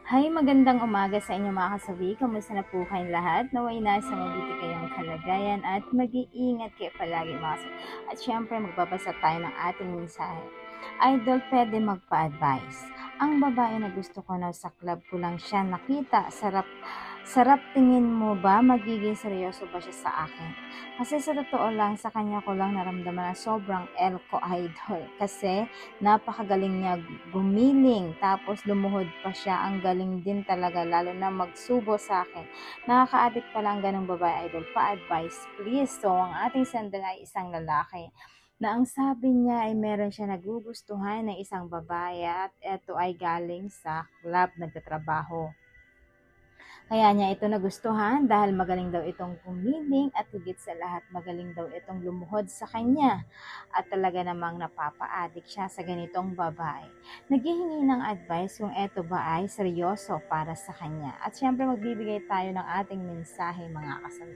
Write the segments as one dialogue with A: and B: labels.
A: Hi, magandang umaga sa inyo mga kasabi. Kamusta na po kayong lahat? Naway nasa mabuti kayong kalagayan at mag-iingat kayo palagi mga kasabi. At syempre magbabasa tayo ng ating mensahe. Idol, pwede magpa-advise. Ang babae na gusto ko na sa club ko lang siya nakita. Sarap tingin mo ba magiging seryoso ba siya sa akin? Kasi sa totoo lang, sa kanya ko lang naramdaman na sobrang elko idol. Kasi napakagaling niya gumiling, tapos lumuhod pa siya. Ang galing din talaga, lalo na magsubo sa akin. Nakaka-addict pala ang ganong babae idol. Pa-advice please. So, ang ating sender ay isang lalaki na ang sabi niya ay meron siya nagugustuhan ng isang babae at ito ay galing sa club nagtatrabaho. Kaya niya ito nagustuhan dahil magaling daw itong gumiling at higit sa lahat magaling daw itong lumuhod sa kanya at talaga namang napapa-addict siya sa ganitong babae. Naghihingi ng advice kung ito ba ay seryoso para sa kanya. At syempre magbibigay tayo ng ating mensahe mga kasama.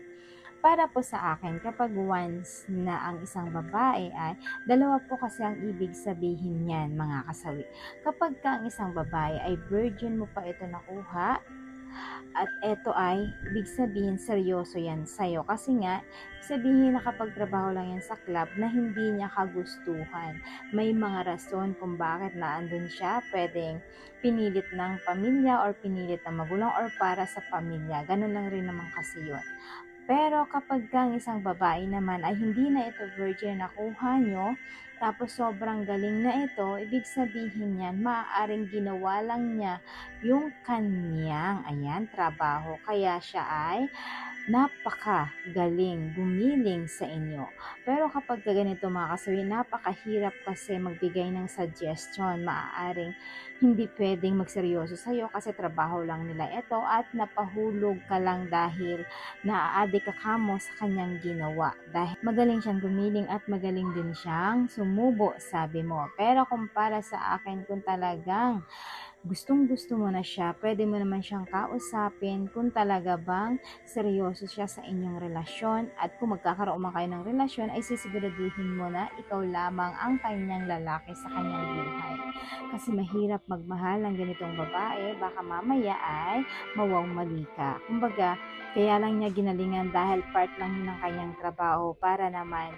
A: Para po sa akin, kapag once na ang isang babae ay, dalawa po kasi ang ibig sabihin niyan mga kasawi. Kapag ka ang isang babae ay virgin mo pa ito nakuha, at eto ay, ibig sabihin seryoso yan sa'yo. Kasi nga, sabihin nakapagtrabaho lang yan sa club na hindi niya kagustuhan. May mga rason kung bakit naandun siya. Pwedeng pinilit ng pamilya or pinilit ng magulang or para sa pamilya. Ganun lang rin naman kasi yun. Pero kapag ang isang babae naman ay hindi na ito virgin na nakuha nyo, tapos sobrang galing na ito, ibig sabihin yan, maaaring ginawa lang niya yung kanyang, trabaho. Kaya siya ay napakagaling gumiling sa inyo. Pero kapag ganito mga kasawi, napakahirap kasi magbigay ng suggestion. Maaaring hindi pwedeng magseryoso sa'yo kasi trabaho lang nila ito at napahulog ka lang dahil naaadik ka kamo sa kanyang ginawa. Dahil magaling siyang gumiling at magaling din siyang sumubo, sabi mo. Pero kumpara sa akin, kung talagang gustong-gusto mo na siya, pwede mo naman siyang kausapin kung talaga bang seryoso siya sa inyong relasyon, at kung magkakaroon man kayo ng relasyon ay sisiguraduhin mo na ikaw lamang ang kanyang lalaki sa kanyang buhay. Kasi mahirap magmahal ng ganitong babae, baka mamaya ay mawawmali ka. Kumbaga, kaya lang niya ginalingan dahil part lang yun ng kanyang trabaho para naman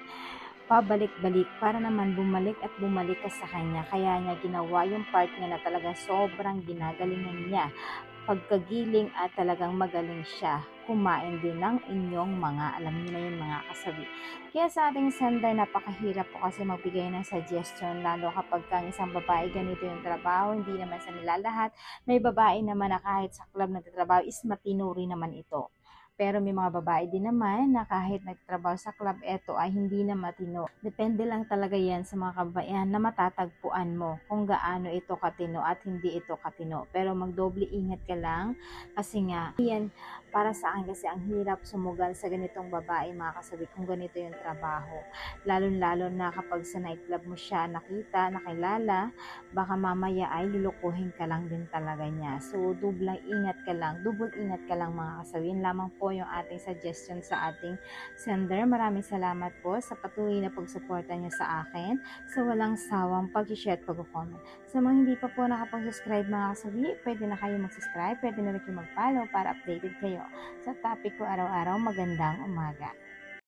A: pabalik-balik, para naman bumalik at bumalik ka sa kanya. Kaya niya ginawa yung part niya na talaga sobrang ginagalingan niya. Pagkagiling at talagang magaling siya. Kumain din ng inyong mga, alam niyo na yun mga kasabi. Kaya sa ating sender, napakahirap po kasi magbigay ng suggestion, lalo kapag kang isang babae ganito yung trabaho, hindi naman sa nilalahat. May babae naman na kahit sa club nagtatrabaho is matinuri naman ito. Pero may mga babae din naman na kahit nagtrabaho sa club, eto ay hindi na matino. Depende lang talaga yan sa mga kababaihan na matatagpuan mo kung gaano ito katino at hindi ito katino. Pero magdoble ingat ka lang kasi nga, yan, para sa akin kasi ang hirap sumugal sa ganitong babae mga kasabi kung ganito yung trabaho. Lalo-lalo na kapag sa nightclub mo siya nakita, nakilala, baka mamaya ay lulukuhin ka lang din talaga niya. So, double ingat ka lang mga kasabi. Yun lamang po yung ating suggestion sa ating sender. Maraming salamat po sa patuloy na pagsuporta niyo sa akin, sa walang sawang pag-share at pag-comment. Sa mga hindi pa po nakapag-subscribe mga kasabi, pwede na kayo mag-subscribe, pwede na rin kayo mag-follow para updated kayo sa topic ko araw-araw. Magandang umaga.